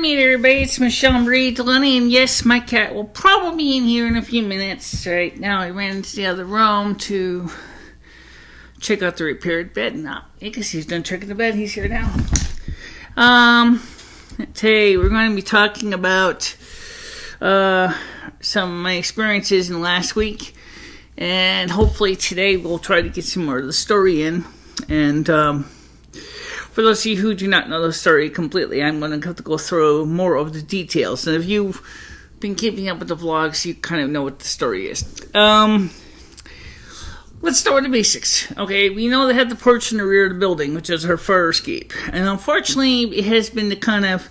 meet everybody. It's MicheleMarieDalene, and yes, my cat will probably be in here in a few minutes. Right now, I ran into the other room to check out the repaired bed. Now, because he's done checking the bed, he's here now. Today we're going to be talking about some of my experiences in the last week, and hopefully today we'll try to get some more of the story in. And for those of you who do not know the story completely, I'm going to have to go through more of the details. And if you've been keeping up with the vlogs, you kind of know what the story is. Let's start with the basics. Okay, we know they had the porch in the rear of the building, which is her fire escape. And unfortunately, it has been the kind of,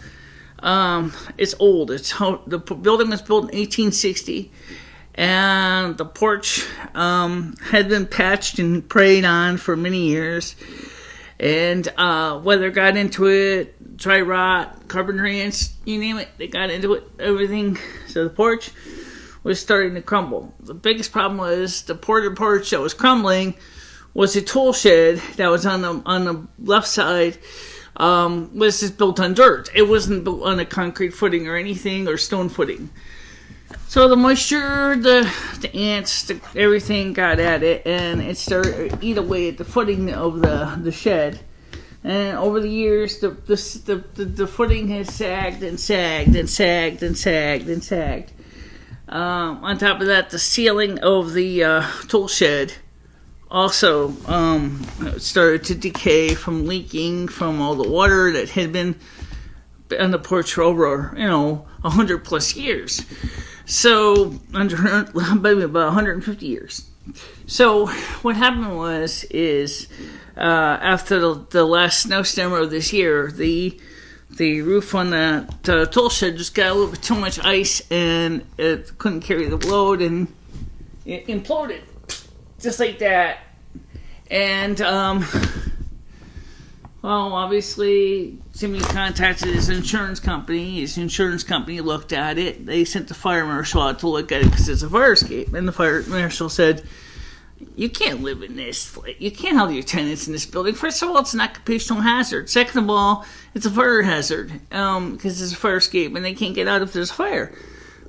it's old. The building was built in 1860. And the porch had been patched and prayed on for many years. And weather got into it, dry rot, carpentry ants, you name it, they got into it, everything. So the porch was starting to crumble. The biggest problem was the porch that was crumbling was a tool shed that was on the left side, was just built on dirt. It wasn't built on a concrete footing or anything, or stone footing. So the moisture, the ants, everything got at it, and it started to eat away at the footing of the shed. And over the years, the footing has sagged and sagged and sagged and sagged and sagged. On top of that, the ceiling of the tool shed also started to decay from leaking from all the water that had been on the porch for over, 100 plus years. So, maybe about 150 years. So, what happened is after the last snowstorm of this year, the roof on the tool shed just got a little bit too much ice, and it couldn't carry the load, and it imploded. Just like that. And, well, obviously, Jimmy contacted his insurance company. His insurance company looked at it. They sent the fire marshal out to look at it because it's a fire escape. And the fire marshal said, you can't live in this. You can't have your tenants in this building. First of all, it's an occupational hazard. Second of all, it's a fire hazard because it's a fire escape and they can't get out if there's a fire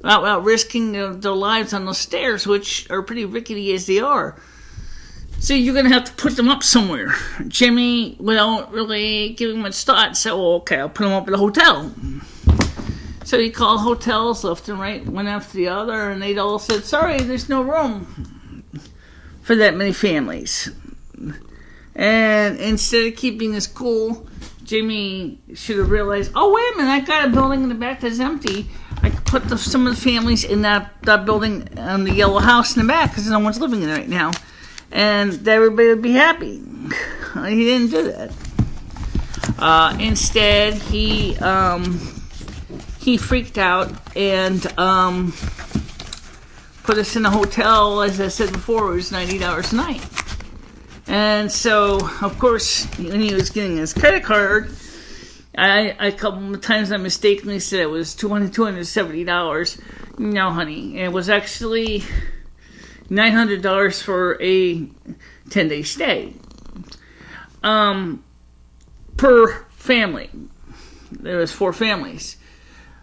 without risking their lives on those stairs, which are pretty rickety as they are. So you're going to have to put them up somewhere. Jimmy, without really giving much thought, said, well, okay, I'll put them up at a hotel. So he called hotels left and right, one after the other, and they all said, sorry, there's no room for that many families. And instead of keeping this cool, Jimmy should have realized, oh, wait a minute, I got a building in the back that's empty. I could put some of the families in that building on the yellow house in the back because no one's living in it right now. And everybody would be happy. He didn't do that. Instead, he freaked out and put us in a hotel. As I said before, it was $90 a night. And so, of course, when he was getting his credit card, a couple of times I mistakenly said it was $270. No, honey, it was actually $900 for a 10-day stay per family. There was 4 families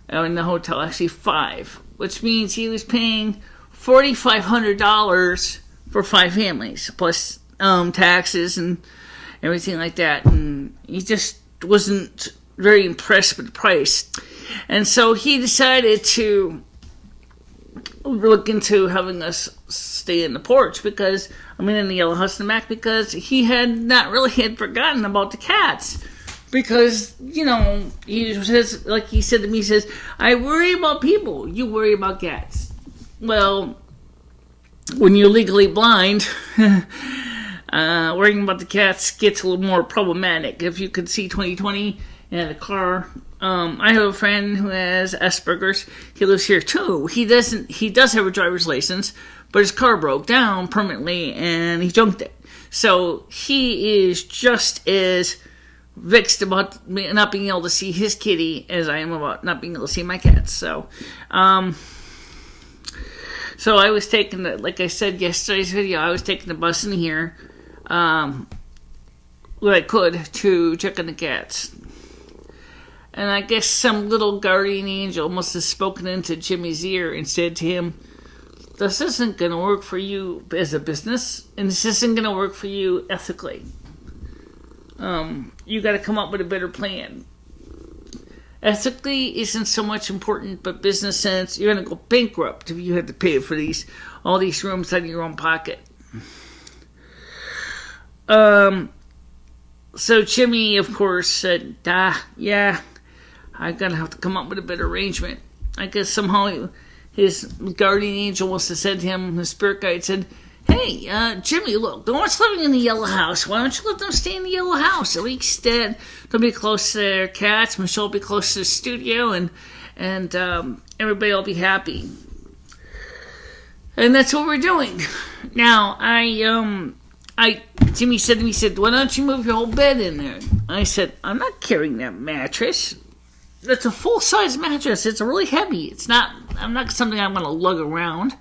in the hotel, actually 5, which means he was paying $4,500 for 5 families plus taxes and everything like that, and he just wasn't very impressed with the price, and so he decided to look into having us stay in the porch in the yellow house in the back, because he had forgotten about the cats. Because, he says, like he said to me, he says, I worry about people, you worry about cats. Well, when you're legally blind, worrying about the cats gets a little more problematic. If you could see 20/20 in the car, I have a friend who has Asperger's. He lives here too. He does have a driver's license, but his car broke down permanently and he junked it. So he is just as vexed about not being able to see his kitty as I am about not being able to see my cats. So I was taking like I said yesterday's video, I was taking the bus in here, what I could to check on the cats. And I guess some little guardian angel must have spoken into Jimmy's ear and said to him, this isn't going to work for you as a business, and this isn't going to work for you ethically. You got to come up with a better plan. Ethically isn't so much important, but business sense, you're going to go bankrupt if you have to pay for all these rooms out of your own pocket. So Jimmy, of course, said, yeah, I'm going to have to come up with a better arrangement. I guess somehow his guardian angel must have said to him, his spirit guide said, hey, Jimmy, look, no one's living in the yellow house. Why don't you let them stay in the yellow house? At least they'll be close to their cats. Michelle will be close to the studio, and everybody will be happy. And that's what we're doing. Now, Jimmy said to me, why don't you move your whole bed in there? I said, I'm not carrying that mattress. That's a full-size mattress. It's really heavy. It's not something I'm going to lug around,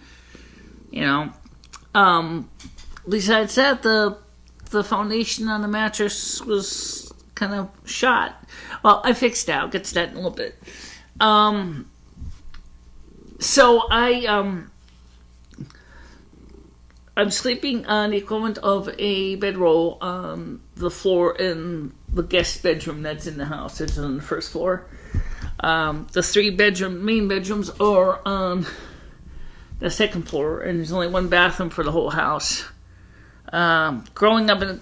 you know. Besides that, the foundation on the mattress was kind of shot. Well, I fixed that. I'll get to that in a little bit. So I'm sleeping on the equivalent of a bedroll on the floor in the guest bedroom that's in the house. It's on the first floor. The 3 main bedrooms are on the second floor, and there's only one bathroom for the whole house. Growing up in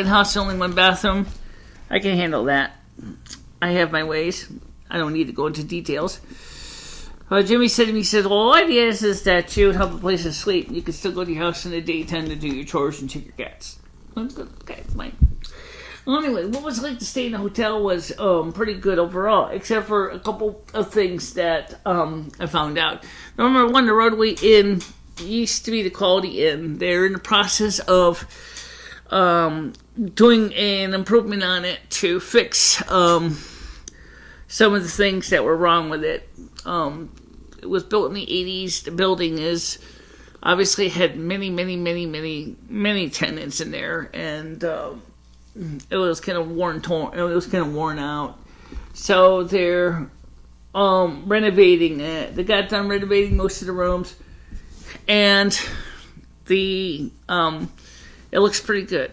house, only one bathroom. I can handle that. I have my ways. I don't need to go into details. Jimmy said to me, well, the idea is that you would have a place to sleep. You could still go to your house in the daytime to do your chores and check your cats. Okay, fine. Well, anyway, what was it like to stay in the hotel was pretty good overall, except for a couple of things that I found out. Number one, the Roadway Inn used to be the Quality Inn. They're in the process of doing an improvement on it to fix some of the things that were wrong with it. It was built in the 80s. The building obviously had many tenants in there, and it was kind of worn out. So they're renovating it. They got done renovating most of the rooms, and it looks pretty good.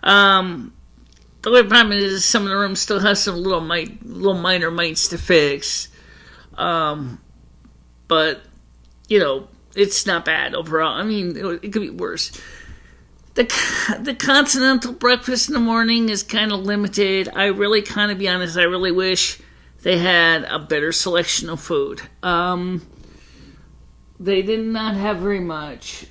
The only problem is some of the rooms still have some little minor mites to fix. But it's not bad overall. I mean, it could be worse. The continental breakfast in the morning is kind of limited. I really, kind of be honest, I really wish they had a better selection of food. They did not have very much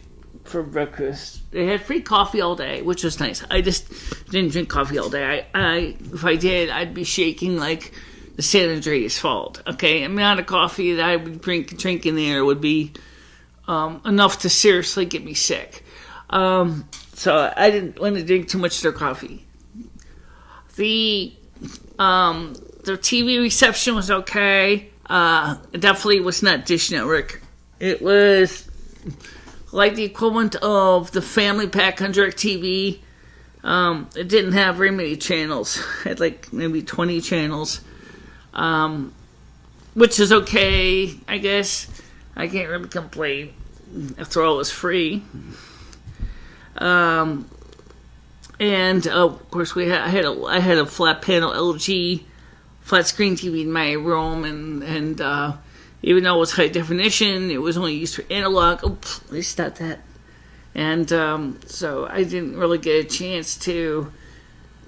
for breakfast. They had free coffee all day, which was nice. I just didn't drink coffee all day. If I did, I'd be shaking like the San Andreas fault. Okay, the amount of coffee that I would drink in there would be enough to seriously get me sick. So I didn't want to drink too much of their coffee. The TV reception was okay. It definitely was not Dish Network. It was like the equivalent of the family pack on DirecTV. It didn't have very many channels. It had like maybe 20 channels, which is okay, I guess. I can't really complain. After all, it was free. And of course, I had a flat panel LG flat screen TV in my room, and even though it was high definition, it was only used for analog. Oh, please stop that. And so I didn't really get a chance to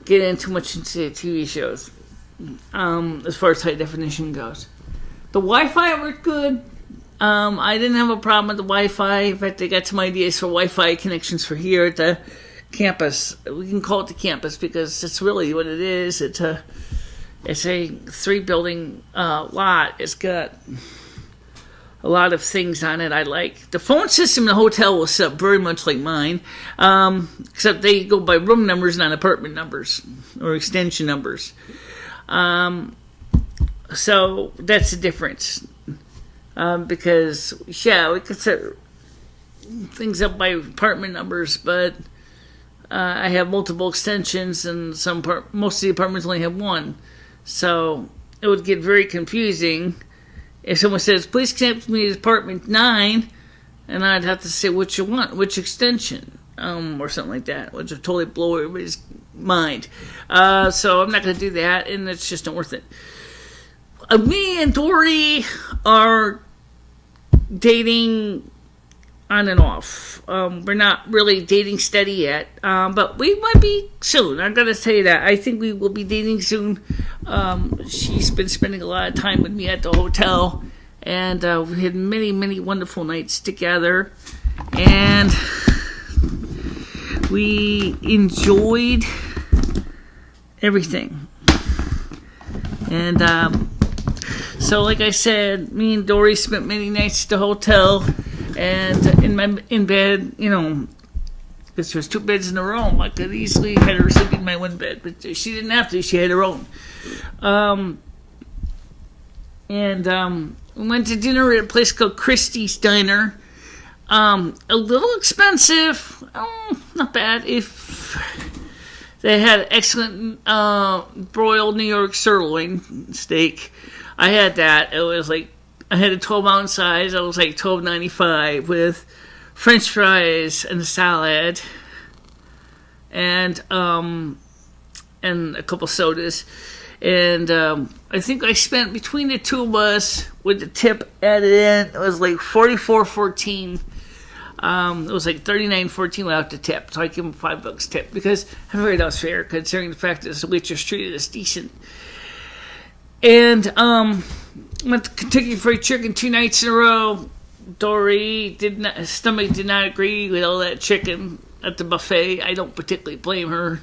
get in too much into TV shows as far as high definition goes. The Wi-Fi worked good. I didn't have a problem with the Wi-Fi. In fact, I got some ideas for Wi-Fi connections for here at the campus. We can call it the campus because it's really what it is. It's a 3-building lot. It's got a lot of things on it I like. The phone system in the hotel was set up very much like mine, except they go by room numbers, not apartment numbers or extension numbers. So that's the difference. Because, yeah, we could set things up by apartment numbers, but I have multiple extensions, and most of the apartments only have one. So it would get very confusing if someone says, please connect me to apartment 9, and I'd have to say what you want, which extension, or something like that, which would totally blow everybody's mind. So I'm not going to do that, and it's just not worth it. Me and Dory are dating on and off. We're not really dating steady yet, but we might be soon. I'm going to tell you that. I think we will be dating soon. She's been spending a lot of time with me at the hotel, and we had many, many wonderful nights together, and we enjoyed everything. And so, like I said, me and Dory spent many nights at the hotel, and in bed, because there's 2 beds in a room. I could easily had her sleep in my one bed, but she didn't have to. She had her own. We went to dinner at a place called Christie's Diner. A little expensive. Not bad. If they had excellent broiled New York sirloin steak. I had that. It was like, I had a 12-ounce size. It was like $12.95 with French fries and a salad, and a couple sodas. And I think I spent, between the two of us, with the tip added in, it was like $44.14. It was like $39.14 without the tip. So I gave him $5 tip, because I figured that was fair, considering the fact that the waitress treated us decent. And went to Kentucky Fried Chicken 2 nights in a row. Dory stomach did not agree with all that chicken at the buffet. I don't particularly blame her.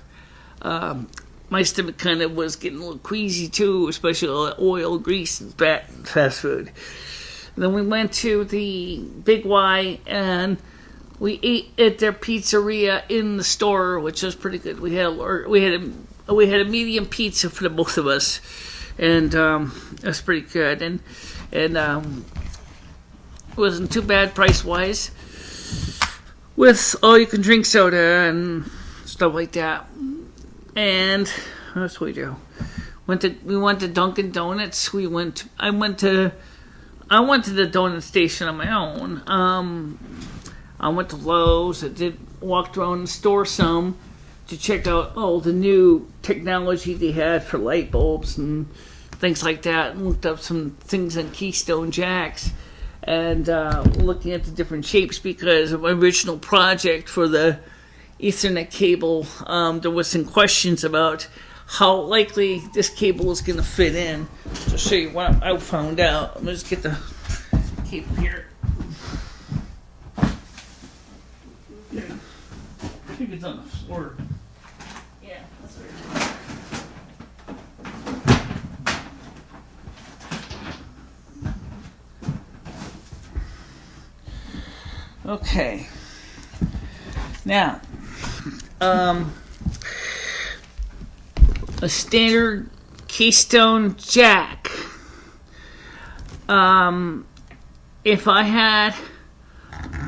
My stomach kind of was getting a little queasy too, especially all the oil, grease, and fast food. And then we went to the Big Y, and we ate at their pizzeria in the store, which was pretty good. We had a medium pizza for the both of us, and it was pretty good. And it wasn't too bad price-wise, with all-you-can-drink soda and stuff like that. And what else we do? We went to Dunkin' Donuts. I went to the donut station on my own. I went to Lowe's. Walked around the store some to check out all the new technology they had for light bulbs and things like that. And looked up some things on Keystone Jacks. And looking at the different shapes, because of my original project for the Ethernet cable, there was some questions about how likely this cable is going to fit in. To show you what I found out, let me just get the cable here. Yeah. I think it's on the floor. Yeah, that's right. Okay. Now, a standard Keystone Jack. If I had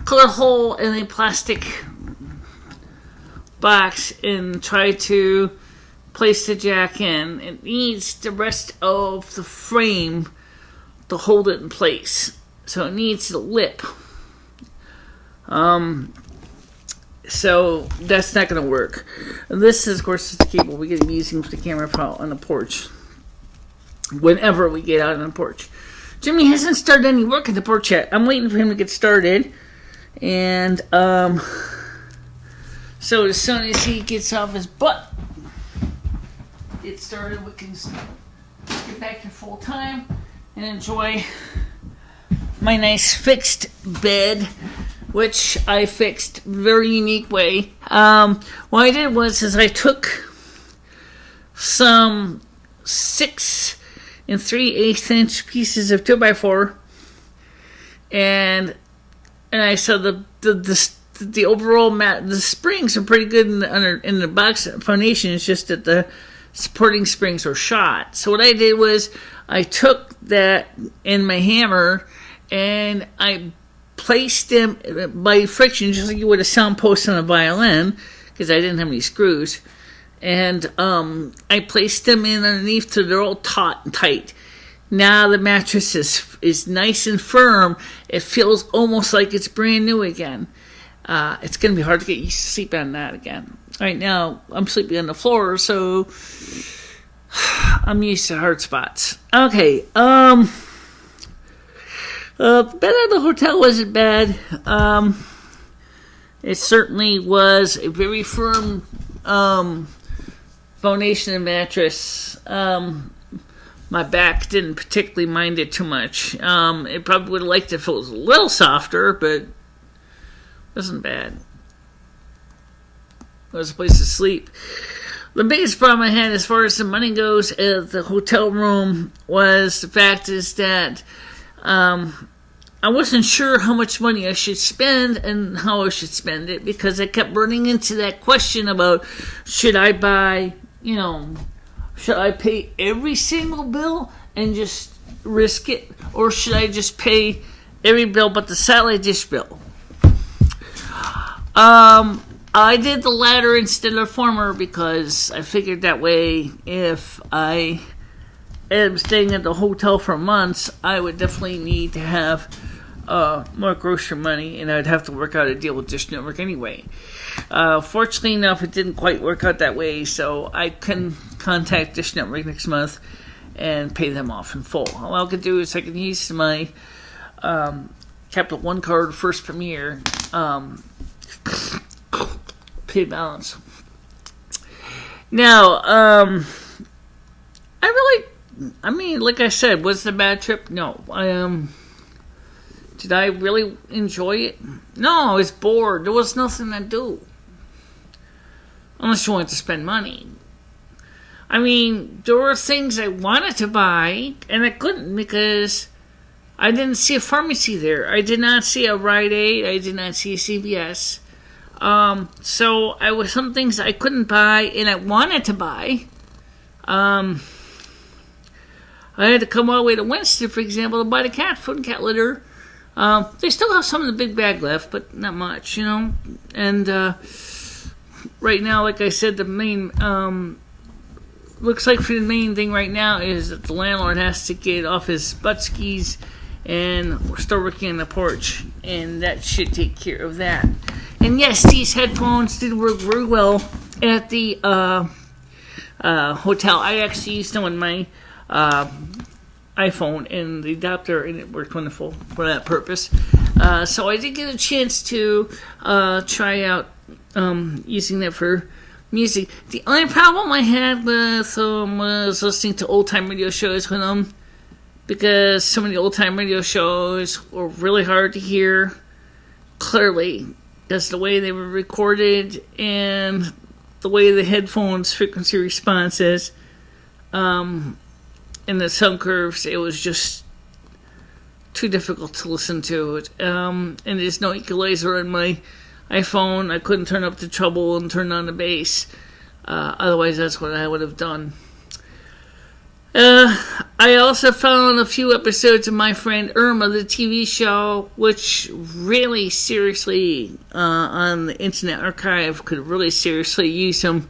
cut a hole in a plastic box and tried to place the jack in, it needs the rest of the frame to hold it in place. So it needs the lip. So that's not going to work. And this is, of course, the cable we get using for the camera out on the porch. Whenever we get out on the porch. Jimmy hasn't started any work at the porch yet. I'm waiting for him to get started. And, so as soon as he gets off his butt, get started, we can get back to full time and enjoy my nice fixed bed, which I fixed very unique way. What I did was I took some 6 3/8 pieces of 2x4, and I saw the overall mat. The springs are pretty good in the box foundation. It's just that the supporting springs are shot. So what I did was I took that and my hammer and I placed them by friction, just like you would a sound post on a violin, because I didn't have any screws. and I placed them in underneath so they're all taut and tight. Now the mattress is nice and firm. It feels almost like it's brand new again. It's going to be hard to get used to sleep on that again. Right now, I'm sleeping on the floor, so I'm used to hard spots. Okay, the bed at the hotel wasn't bad. It certainly was a very firm foundation and mattress. My back didn't particularly mind it too much. It probably would have liked it if it was a little softer, but it wasn't bad. It was a place to sleep. The biggest problem I had as far as the money goes at the hotel room was the fact is that I wasn't sure how much money I should spend and how I should spend it, because I kept running into that question about, should I buy, should I pay every single bill and just risk it? Or should I just pay every bill but the satellite dish bill? I did the latter instead of the former because I figured that way if I am staying at the hotel for months, I would definitely need to have more grocery money, and I'd have to work out a deal with Dish Network anyway. Fortunately enough, it didn't quite work out that way, so I can contact Dish Network next month and pay them off in full. All I could do is I can use my Capital One card, First Premier, pay balance. Now, like I said, was it a bad trip? No. Did I really enjoy it? No, I was bored. There was nothing to do. Unless you wanted to spend money. There were things I wanted to buy, and I couldn't because I didn't see a pharmacy there. I did not see a Rite Aid. I did not see a CVS. So I was some things I couldn't buy, and I wanted to buy. I had to come all the way to Winston, for example, to buy the cat food and cat litter. They still have some of the big bag left, but not much, And right now, like I said, the main looks like for the main thing right now is that the landlord has to get off his butt skis and start working on the porch, and that should take care of that. And yes, these headphones did work very well at the hotel. I actually used them on my iPhone and the adapter, and it worked wonderful for that purpose. So I did get a chance to try out using that for music. The only problem I had with was listening to old-time radio shows with them, because some of the old-time radio shows were really hard to hear clearly, because the way they were recorded and the way the headphones frequency response is, and the sound curves, it was just too difficult to listen to it. And there's no equalizer on my iPhone. I couldn't turn up the treble and turn on the bass. Otherwise, that's what I would have done. I also found a few episodes of My Friend Irma, the TV show, which really seriously, on the Internet Archive, could really seriously use some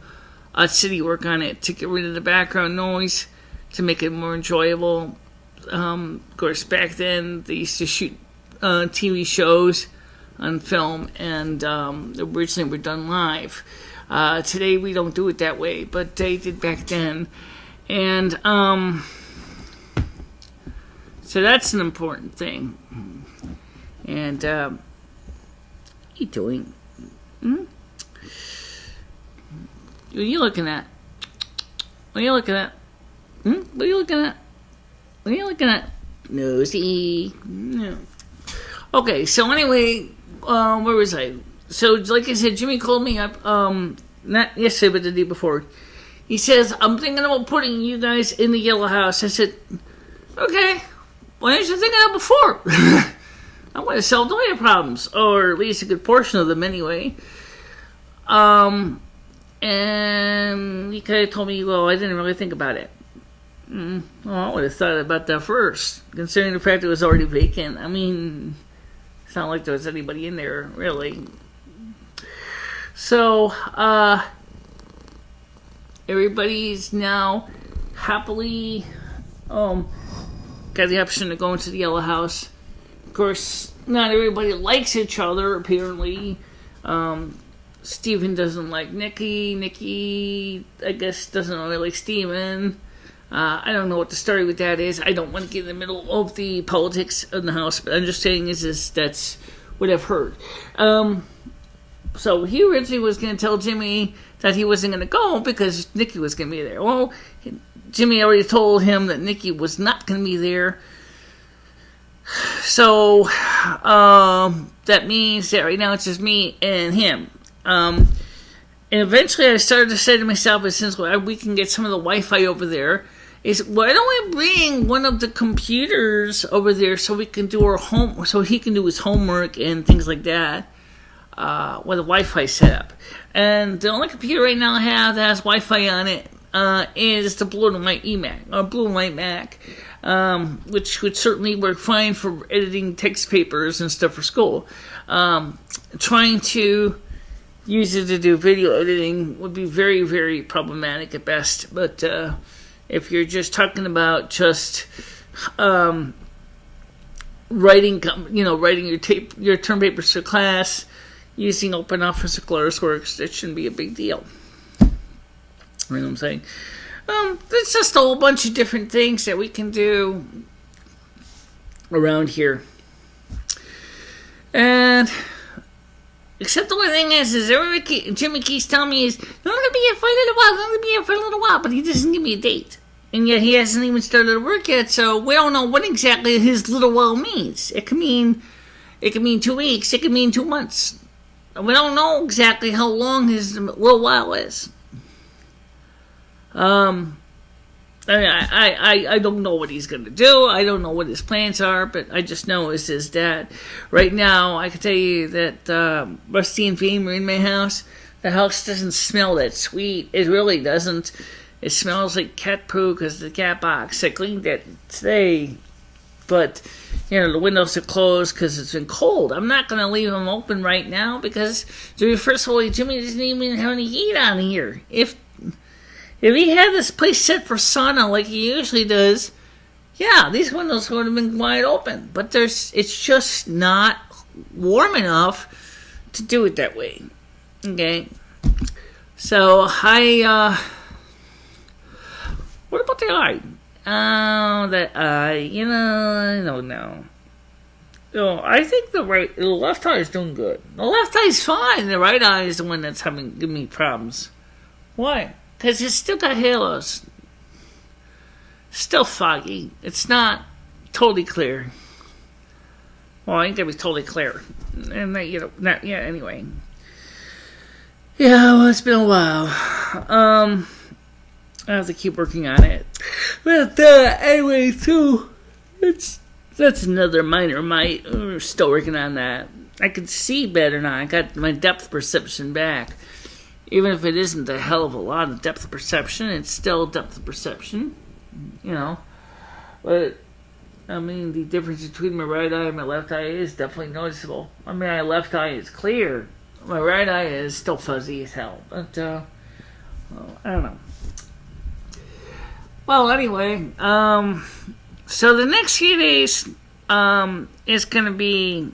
city work on it to get rid of the background noise, to make it more enjoyable. Of course, back then, they used to shoot TV shows on film, and originally were done live. Today, we don't do it that way, but they did back then. And so that's an important thing. And what are you doing? What are you looking at? What are you looking at? What are you looking at? What are you looking at? Nosy. No. Okay, so anyway, where was I? So, like I said, Jimmy called me up, not yesterday, but the day before. He says, I'm thinking about putting you guys in the yellow house. I said, okay, why didn't you think of that before? I'm going to solve all your problems, or at least a good portion of them anyway. And he kind of told me, well, I didn't really think about it. Well, I would have thought about that first, considering the fact it was already vacant. It's not like there was anybody in there, really. So, Everybody's now happily got the option of going to the Yellow House. Of course, not everybody likes each other, apparently. Steven doesn't like Nikki. Nikki, I guess, doesn't really like Steven. I don't know what the story with that is. I don't want to get in the middle of the politics in the house, but I'm just saying that's what I've heard. So he originally was going to tell Jimmy that he wasn't going to go because Nikki was going to be there. Well, Jimmy already told him that Nikki was not going to be there. So that means that right now it's just me and him. And eventually I started to say to myself, since we can get some of the Wi-Fi over there, is why don't we bring one of the computers over there so we can do so he can do his homework and things like that with a Wi-Fi setup. And the only computer right now I have that has Wi-Fi on it is the Blue and White Mac, which would certainly work fine for editing text papers and stuff for school. Trying to use it to do video editing would be very, very problematic at best. But if you're just talking about just writing your term papers for class using OpenOffice or ClarisWorks, that shouldn't be a big deal. You know what I'm saying? There's just a whole bunch of different things that we can do around here. And except the only thing is Jimmy keeps telling me I'm going to be here for a little while, but he doesn't give me a date. And yet he hasn't even started to work yet, so we don't know what exactly his little while means. It can mean 2 weeks, it can mean 2 months. We don't know exactly how long his little while is. I don't know what he's going to do. I don't know what his plans are, but I just know is his dad. Right now, I can tell you that Rusty and Fame are in my house. The house doesn't smell that sweet. It really doesn't. It smells like cat poo because of the cat box. I cleaned it today, but the windows are closed because it's been cold. I'm not going to leave them open right now because, first of all, Jimmy doesn't even have any heat on here. If he had this place set for sauna like he usually does, these windows would have been wide open. But it's just not warm enough to do it that way. Okay? So, what about the eye? Oh, that eye. I don't know. I think the left eye is doing good. The left eye is fine. The right eye is the one that's giving me problems. Why? Because it's still got halos. Still foggy. It's not totally clear. Well, I think it was totally clear. And not yet anyway. Yeah, well, it's been a while. I have to keep working on it. But anyway, too, that's another minor mite. We're still working on that. I can see better now. I got my depth perception back. Even if it isn't a hell of a lot of depth of perception, it's still depth of perception, But, the difference between my right eye and my left eye is definitely noticeable. My left eye is clear. My right eye is still fuzzy as hell. But, I don't know. Well, anyway, so the next few days is going to be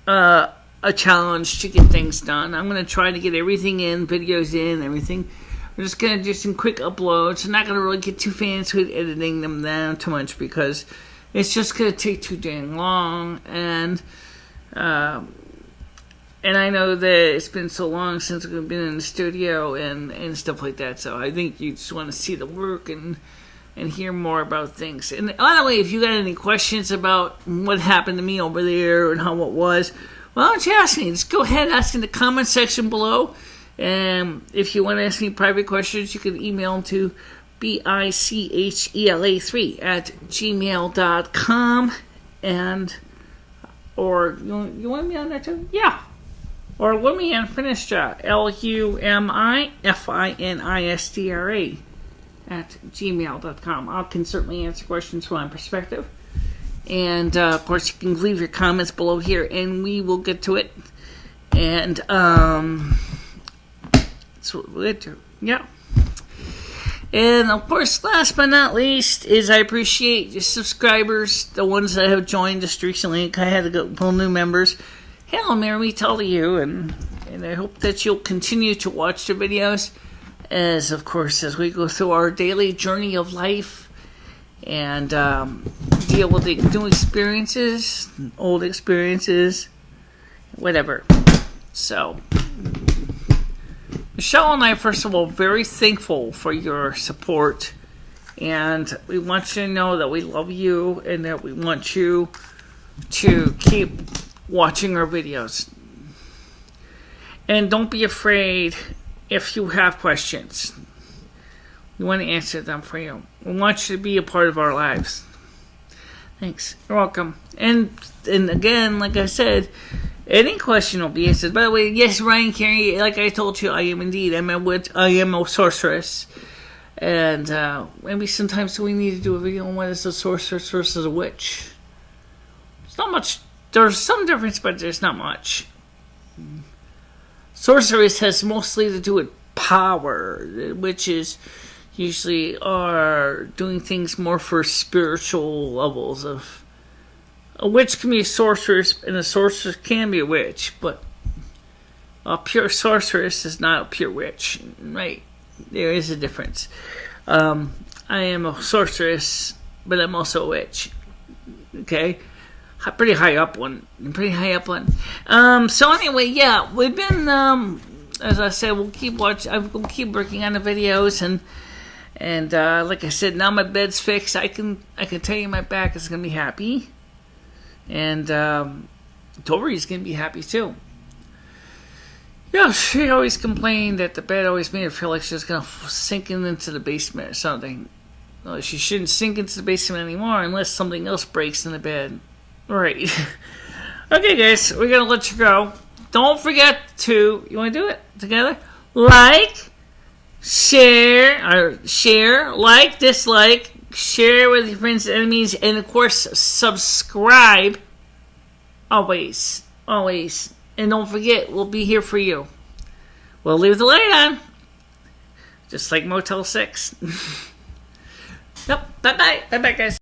a challenge to get things done. I'm going to try to get everything in, videos in, everything. I'm just going to do some quick uploads. I'm not going to really get too fancy with editing them down too much because it's just going to take too dang long. And I know that it's been so long since we've been in the studio and stuff like that. So I think you just want to see the work and hear more about things. And by the way, if you got any questions about what happened to me over there and how it was, why don't you ask me? Just go ahead and ask in the comment section below. And if you want to ask me private questions, you can email them to bicehela3@gmail.com. Or you want me on there too? Yeah. Or let me on Finistra, LUMIFINISTRA@gmail.com. I can certainly answer questions from my perspective. And, of course, you can leave your comments below here, and we will get to it. And, that's what we'll get to. Yeah. And of course, last but not least, is I appreciate your subscribers, the ones that have joined just recently. I had a couple new members. Hello, Mary, tell you, and I hope that you'll continue to watch the videos as we go through our daily journey of life and deal with the new experiences, old experiences, whatever. So, Michelle and I, first of all, very thankful for your support, and we want you to know that we love you and that we want you to keep watching our videos. And don't be afraid if you have questions. We want to answer them for you. We want you to be a part of our lives. Thanks. You're welcome. And again, like I said, any question will be answered. By the way, yes, Ryan Carey, like I told you, I am indeed. I am a sorceress. And maybe sometimes we need to do a video on what is a sorceress versus a witch. It's not much. There's some difference, but there's not much. Sorceress has mostly to do with power. Witches usually are doing things more for spiritual levels of. A witch can be a sorceress, and a sorceress can be a witch, but a pure sorceress is not a pure witch, right? There is a difference. I am a sorceress, but I'm also a witch. Okay? Pretty high up one. So anyway, yeah, we've been, as I said, we'll keep watching. We'll keep working on the videos, and like I said, now my bed's fixed. I can tell you my back is gonna be happy. And Tori's going to be happy too. Yeah, she always complained that the bed always made her feel like she was going to sink into the basement or something. Well, she shouldn't sink into the basement anymore unless something else breaks in the bed. Right. Okay, guys, we're going to let you go. Don't forget to, you want to do it together? Like, share, like, dislike, share with your friends and enemies, and of course, subscribe. Always. And don't forget, we'll be here for you. We'll leave the light on. Just like Motel 6. Yep, bye-bye. Bye-bye, guys.